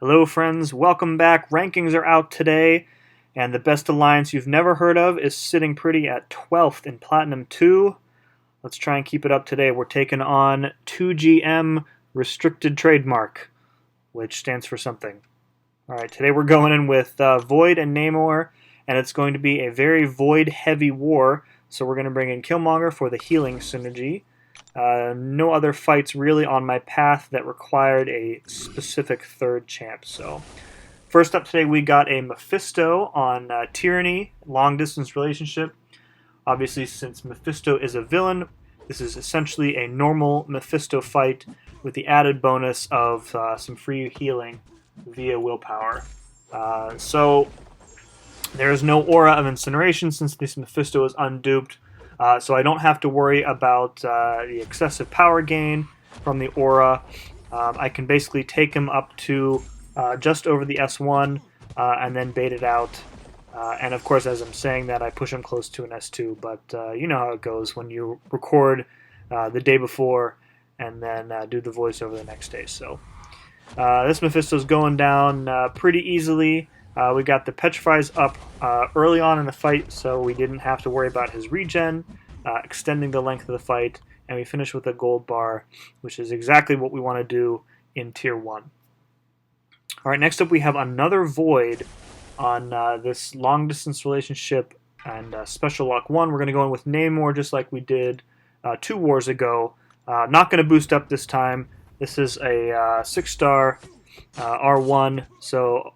Hello friends, welcome back. Rankings are out today, and the best alliance you've never heard of is sitting pretty at 12th in Platinum 2. Let's try and keep it up today. We're taking on 2GM Restricted Trademark, which stands for something. Alright, today we're going in with Void and Namor, and it's going to be a very Void-heavy war, so we're going to bring in Killmonger for the healing synergy. No other fights really on my path that required a specific third champ. So, first up today we got a Mephisto on Tyranny, long distance relationship. Obviously, since Mephisto is a villain, this is essentially a normal Mephisto fight with the added bonus of some free healing via willpower. So, there is no aura of incineration since this Mephisto is unduped. So I don't have to worry about the excessive power gain from the aura. I can basically take him up to just over the S1 and then bait it out. And of course, as I'm saying that, I push him close to an S2. But you know how it goes when you record the day before and then do the voiceover the next day. So this Mephisto's going down pretty easily. We got the Petrifies up early on in the fight, so we didn't have to worry about his regen, extending the length of the fight, and we finished with a gold bar, which is exactly what we want to do in Tier 1. Alright, next up we have another Void on this long-distance relationship and Special Lock 1. We're going to go in with Namor just like we did 2 wars ago. Not going to boost up this time. This is a 6-star R1, so,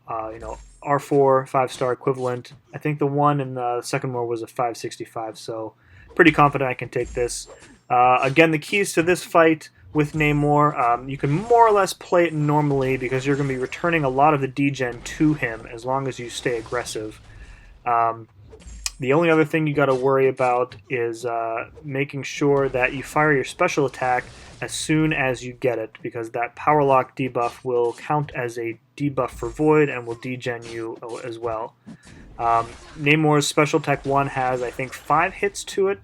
R4, 5-star equivalent. I think the one in the second war was a 565, so pretty confident I can take this. Again, the keys to this fight with Namor, you can more or less play it normally because you're going to be returning a lot of the degen to him as long as you stay aggressive. The only other thing you got to worry about is making sure that you fire your special attack as soon as you get it, because that power lock debuff will count as a debuff for Void and will degen you as well. Namor's special attack 1 has, I think, 5 hits to it,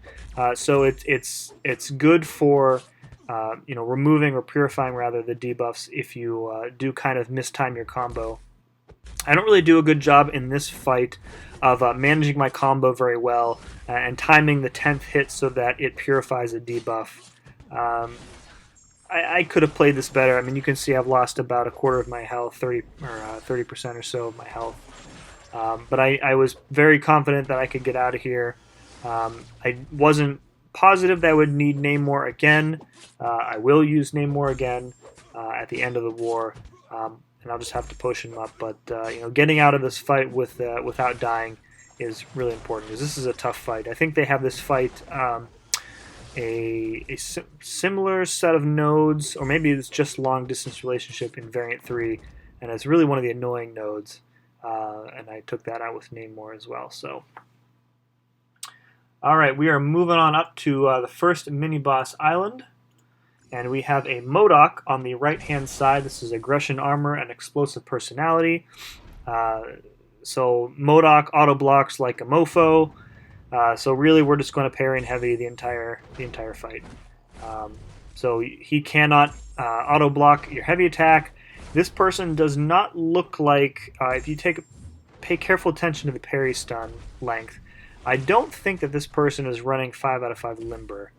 so it's good for removing or purifying rather the debuffs if you do kind of mistime your combo. I don't really do a good job in this fight of managing my combo very well and timing the 10th hit so that it purifies a debuff. I could have played this better. I mean, you can see I've lost about a quarter of my health, 30% or so of my health. But I was very confident that I could get out of here. I wasn't positive that I would need Namor again. I will use Namor again at the end of the war, and I'll just have to push him up. But getting out of this fight without dying is really important because this is a tough fight. I think they have this fight. A similar set of nodes, or maybe it's just long distance relationship in variant 3, and it's really one of the annoying nodes, and I took that out with Namor as well. So alright, we are moving on up to the first mini boss island, and we have a MODOK on the right hand side. This is aggression, armor, and explosive personality. So MODOK auto blocks like a mofo. So really, we're just going to parry and heavy the entire fight. So he cannot auto block your heavy attack. This person does not look like, if you pay careful attention to the parry stun length, I don't think that this person is running 5 out of 5 limber,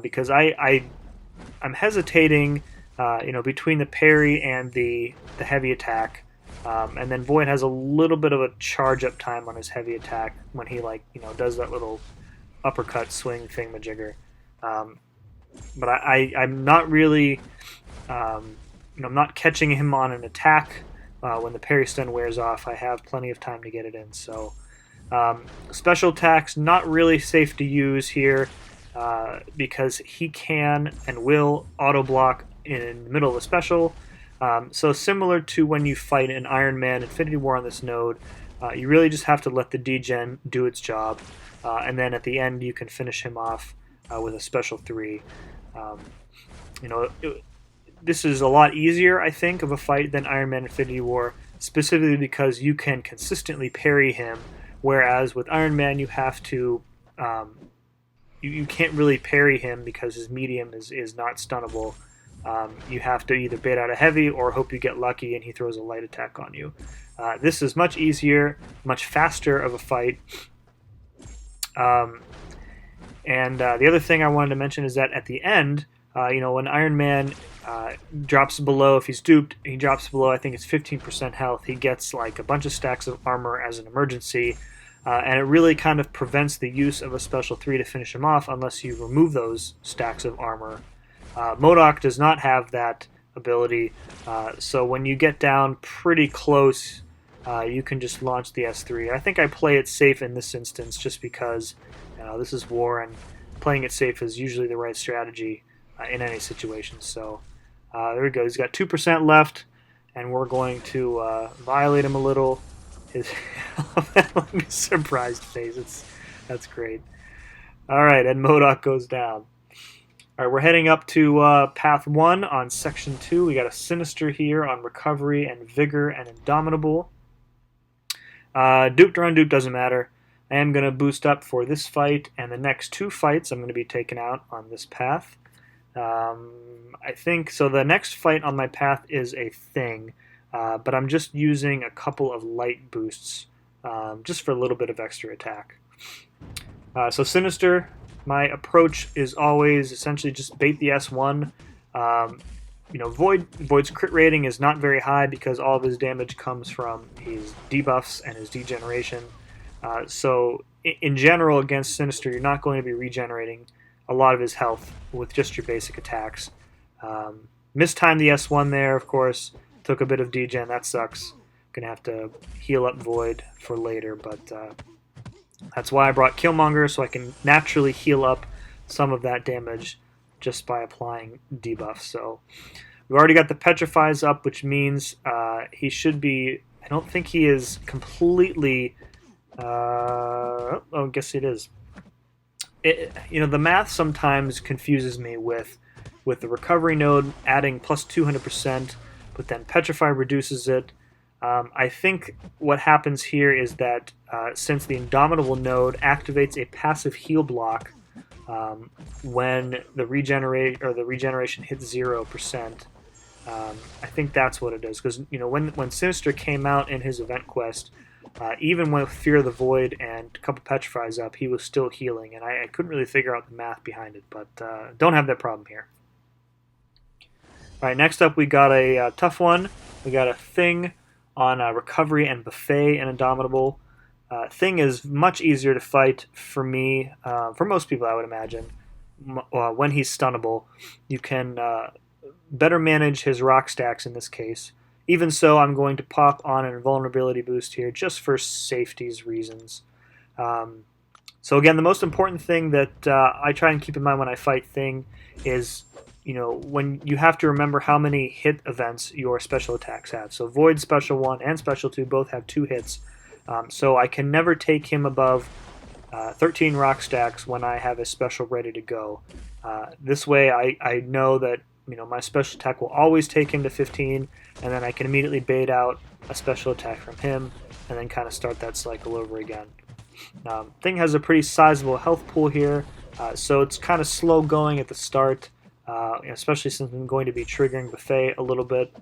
because I'm hesitating, between the parry and the heavy attack. And then Void has a little bit of a charge up time on his heavy attack when he does that little uppercut swing thingamajigger. But I'm not really, I'm not catching him on an attack when the parry stun wears off. I have plenty of time to get it in. So special attacks not really safe to use here because he can and will auto block in the middle of a special. So similar to when you fight an Iron Man Infinity War on this node, you really just have to let the degen do its job, and then at the end you can finish him off with a special 3. This is a lot easier, I think, of a fight than Iron Man Infinity War, specifically because you can consistently parry him, whereas with Iron Man you have to you can't really parry him because his medium is not stunnable. you have to either bait out a heavy or hope you get lucky and he throws a light attack on you. This is much easier, much faster of a fight. The other thing I wanted to mention is that at the end, when Iron Man drops below, if he's duped, he drops below, I think it's 15% health. He gets like a bunch of stacks of armor as an emergency, and it really kind of prevents the use of a special 3 to finish him off unless you remove those stacks of armor. MODOK does not have that ability, so when you get down pretty close, you can just launch the S3. I think I play it safe in this instance just because this is war, and playing it safe is usually the right strategy in any situation. So there we go. He's got 2% left, and we're going to violate him a little. His surprised face. That's great. All right, and MODOK goes down. All right, we're heading up to Path 1 on Section 2. We got a Sinister here on Recovery and Vigor and Indomitable. Duped or unduped doesn't matter. I am going to boost up for this fight, and the next 2 fights I'm going to be taking out on this path. I think, so the next fight on my path is a Thing, but I'm just using a couple of light boosts, just for a little bit of extra attack. So Sinister, my approach is always essentially just bait the S1. Void's crit rating is not very high because all of his damage comes from his debuffs and his degeneration. So in general against Sinister, you're not going to be regenerating a lot of his health with just your basic attacks. Mistimed the S1 there, of course. Took a bit of degen, that sucks. Gonna have to heal up Void for later, but that's why I brought Killmonger, so I can naturally heal up some of that damage just by applying debuffs. So we've already got the Petrifies up, which means he should be... I don't think he is completely... I guess it is. The math sometimes confuses me with the recovery node adding plus 200%, but then Petrify reduces it. I think what happens here is that since the Indomitable node activates a passive heal block when the regeneration hits 0%, I think that's what it is. Because when Sinister came out in his event quest, even with Fear of the Void and a couple Petrifies up, he was still healing, and I couldn't really figure out the math behind it, but don't have that problem here. All right, next up we got a tough one. We got a Thing on Recovery and Buffet and Indomitable. Thing is much easier to fight for me, for most people I would imagine. When he's stunnable, you can better manage his rock stacks in this case. Even so, I'm going to pop on an invulnerability boost here just for safety's reasons. So again, the most important thing that I try and keep in mind when I fight Thing is, when you have to remember how many hit events your special attacks have. So Void Special 1 and Special 2 both have 2 hits. So I can never take him above 13 rock stacks when I have a special ready to go. This way I know that my special attack will always take him to 15, and then I can immediately bait out a special attack from him, and then kind of start that cycle over again. Thing has a pretty sizable health pool here, so it's kind of slow going at the start, especially since I'm going to be triggering Buffet a little bit.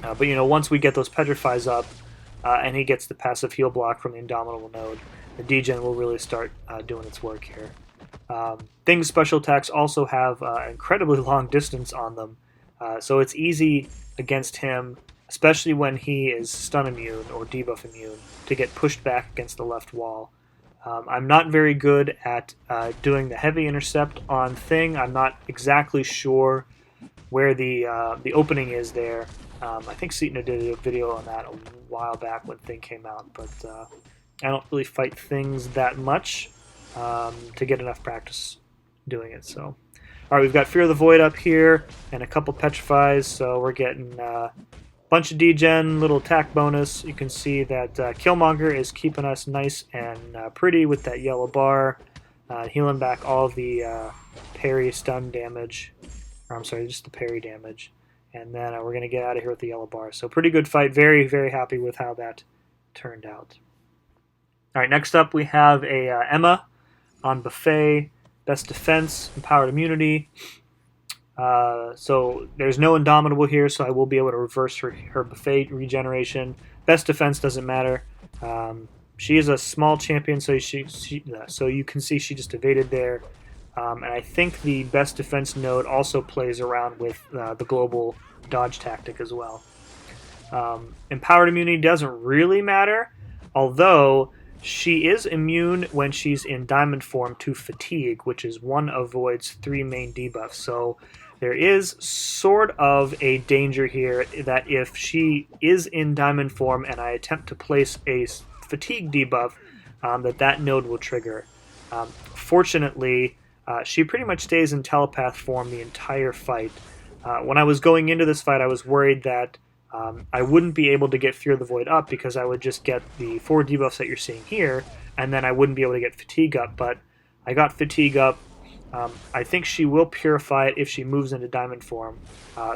But once we get those Petrifies up, and he gets the passive heal block from the Indomitable node, the degen will really start doing its work here. Thing's special attacks also have incredibly long distance on them, so it's easy against him, especially when he is stun immune or debuff immune, to get pushed back against the left wall. I'm not very good at doing the heavy intercept on Thing. I'm not exactly sure where the opening is there. I think Seatna did a video on that a while back when Thing came out, but I don't really fight Things that much to get enough practice doing it. So, all right, we've got Fear of the Void up here and a couple Petrifies, so we're getting a bunch of degen, little attack bonus. You can see that Killmonger is keeping us nice and pretty with that yellow bar, healing back all of the parry stun damage. Or I'm sorry, just the parry damage. And then we're going to get out of here with the yellow bar. So pretty good fight. Very, very happy with how that turned out. All right, next up we have a Emma on Buffet, Best Defense, Empowered Immunity. So there's no Indomitable here, so I will be able to reverse her buffet regeneration. Best defense doesn't matter. She is a small champion, so so you can see she just evaded there. And I think the best defense node also plays around with the global dodge tactic as well. Empowered immunity doesn't really matter, although she is immune when she's in diamond form to fatigue, which is one of Void's 3 main debuffs. So there is sort of a danger here that if she is in diamond form and I attempt to place a fatigue debuff, that node will trigger. Fortunately, she pretty much stays in telepath form the entire fight. When I was going into this fight, I was worried that I wouldn't be able to get Fear the Void up because I would just get the 4 debuffs that you're seeing here, and then I wouldn't be able to get Fatigue up, but I got Fatigue up. I think she will purify it if she moves into Diamond form.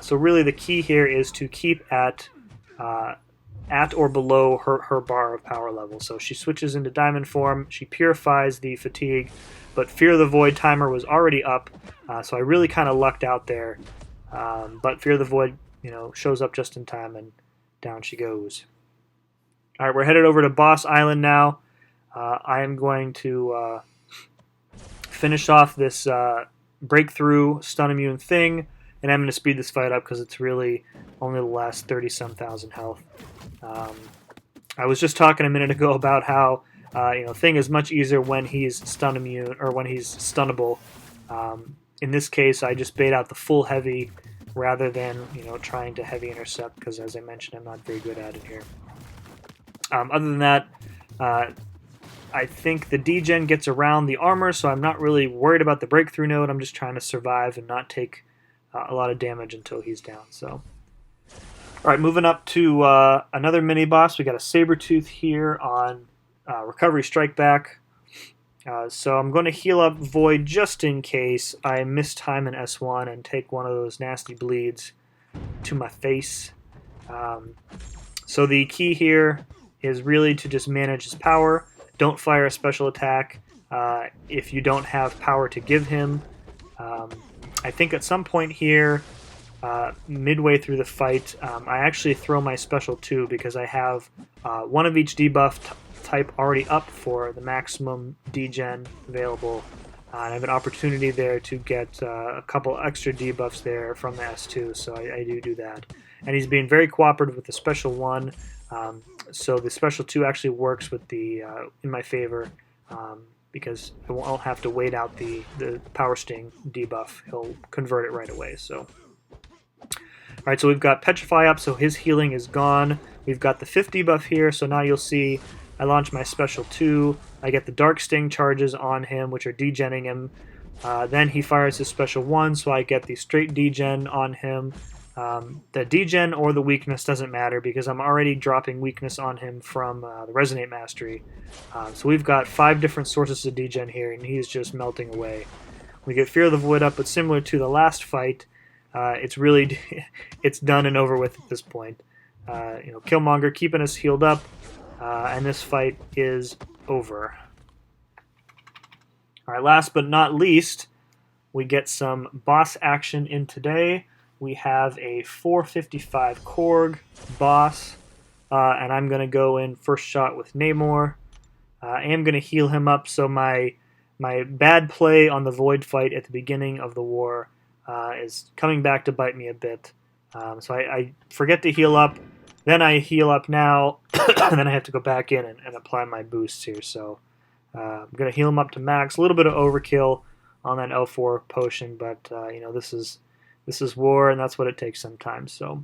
So really the key here is to keep at or below her bar of power level. So she switches into Diamond form, she purifies the Fatigue, but Fear the Void timer was already up, so I really kind of lucked out there. But Fear the Void, shows up just in time, and down she goes. All right, we're headed over to Boss Island now. I am going to finish off this breakthrough stun immune thing, and I'm going to speed this fight up because it's really only the last 30-some thousand health. I was just talking a minute ago about how Thing is much easier when he's stun immune or when he's stunnable. In this case, I just bait out the full heavy rather than trying to heavy intercept, because as I mentioned, I'm not very good at it here. Other than that, I think the degen gets around the armor, so I'm not really worried about the breakthrough node. I'm just trying to survive and not take a lot of damage until he's down. So, all right, moving up to another mini boss. We got a Sabertooth here on Recovery Strike Back. So I'm going to heal up Void just in case I miss time in S1 and take one of those nasty bleeds to my face. So the key here is really to just manage his power. Don't fire a special attack if you don't have power to give him. I think at some point here, midway through the fight, I actually throw my special 2 because I have one of each debuff type already up for the maximum degen available. And I have an opportunity there to get a couple extra debuffs there from the S2, so I do that. And he's being very cooperative with the special 1, so the special 2 actually works with the in my favor, because I won't have to wait out the Power Sting debuff. He'll convert it right away. So, all right, so we've got Petrify up, so his healing is gone. We've got the 5th debuff here, so now you'll see I launch my special 2. I get the Dark Sting charges on him, which are degenning him. Then he fires his special 1, so I get the straight degen on him. The degen or the weakness doesn't matter because I'm already dropping weakness on him from the Resonate Mastery. So we've got 5 different sources of degen here, and he's just melting away. We get Fear of the Void up, but similar to the last fight, it's really it's done and over with at this point. Killmonger keeping us healed up. And this fight is over. All right, last but not least, we get some boss action in today. We have a 455 Korg boss, and I'm going to go in first shot with Namor. I am going to heal him up, so my bad play on the Void fight at the beginning of the war is coming back to bite me a bit. So I forget to heal up. Then I heal up now, and then I have to go back in and apply my boosts here. So I'm going to heal him up to max. A little bit of overkill on that L4 potion, but this is war, and that's what it takes sometimes. So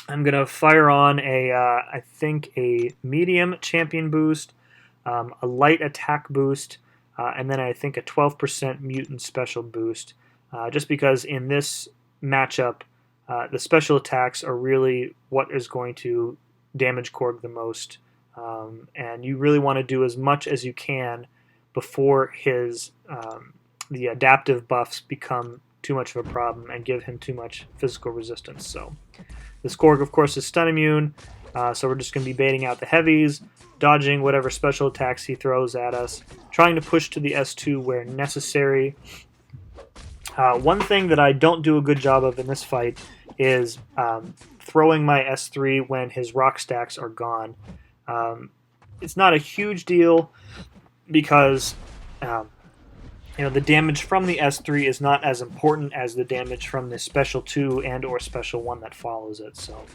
I'm going to fire on I think a medium champion boost, a light attack boost, and then I think a 12% mutant special boost, just because in this matchup, the special attacks are really what is going to damage Korg the most, and you really want to do as much as you can before his the adaptive buffs become too much of a problem and give him too much physical resistance. So this Korg, of course, is stun immune, so we're just going to be baiting out the heavies, dodging whatever special attacks he throws at us, trying to push to the S2 where necessary. One thing that I don't do a good job of in this fight is throwing my S3 when his rock stacks are gone. It's not a huge deal because the damage from the S3 is not as important as the damage from the Special 2 and or Special 1 that follows it. So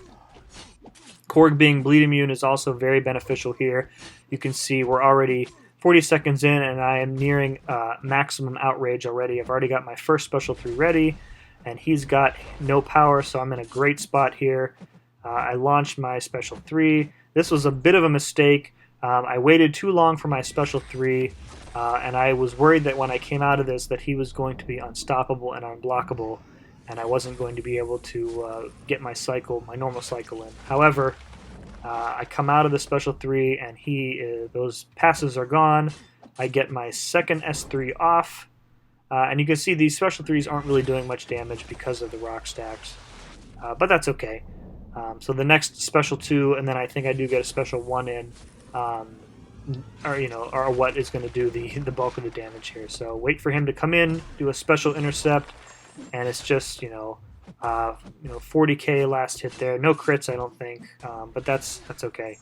Korg being bleed immune is also very beneficial here. You can see we're already 40 seconds in and I am nearing maximum outrage already. I've already got my first Special 3 ready and he's got no power, so I'm in a great spot here. I launched my Special 3. This was a bit of a mistake. I waited too long for my Special 3, and I was worried that when I came out of this that he was going to be unstoppable and unblockable, and I wasn't going to be able to get my normal cycle in. However, I come out of the Special 3, and those passes are gone. I get my second S3 off, and you can see these Special 3s aren't really doing much damage because of the rock stacks, but that's okay. So the next Special 2, and then I think I do get a Special 1 in, are what is going to do the bulk of the damage here. So wait for him to come in, do a Special Intercept, and it's just 40k last hit there. No crits, I don't think, but that's okay.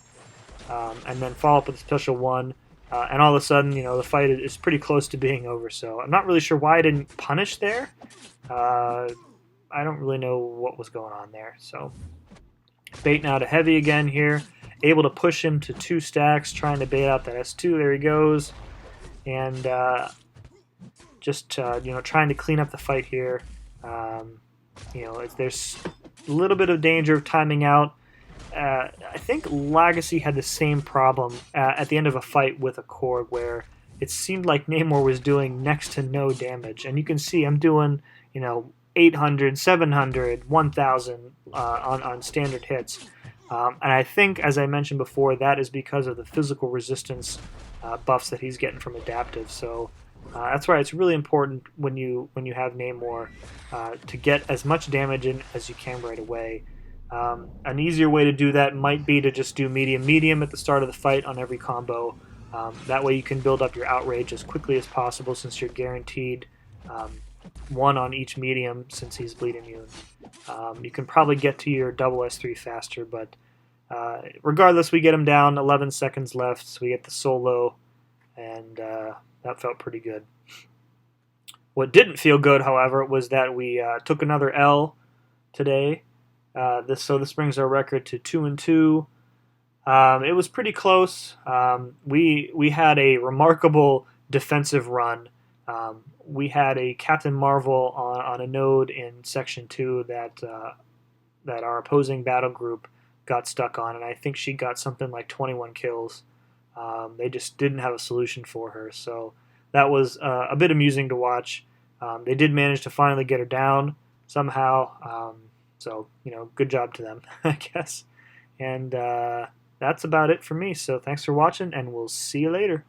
And then follow up with a Special 1, and all of a sudden, the fight is pretty close to being over. So I'm not really sure why I didn't punish there. I don't really know what was going on there. So bait now to heavy again here. Able to push him to 2 stacks, trying to bait out that S2. There he goes. And just trying to clean up the fight here. There's a little bit of danger of timing out. I think Legacy had the same problem at the end of a fight with a Korg where it seemed like Namor was doing next to no damage. And you can see I'm doing, 800, 700, 1,000 on standard hits. And I think, as I mentioned before, that is because of the physical resistance buffs that he's getting from Adaptive. So that's why it's really important when you have Namor to get as much damage in as you can right away. An easier way to do that might be to just do medium-medium at the start of the fight on every combo. That way you can build up your outrage as quickly as possible since you're guaranteed 1 on each medium since he's bleed immune. You can probably get to your double S3 faster, but regardless, we get him down, 11 seconds left, so we get the solo, and that felt pretty good. What didn't feel good, however, was that we took another L today. This brings our record to 2-2. It was pretty close. We had a remarkable defensive run. We had a Captain Marvel on a node in Section 2 that our opposing battle group got stuck on, and I think she got something like 21 kills. They just didn't have a solution for her, so that was a bit amusing to watch. They did manage to finally get her down somehow, so good job to them, I guess. And that's about it for me, so thanks for watching, and we'll see you later.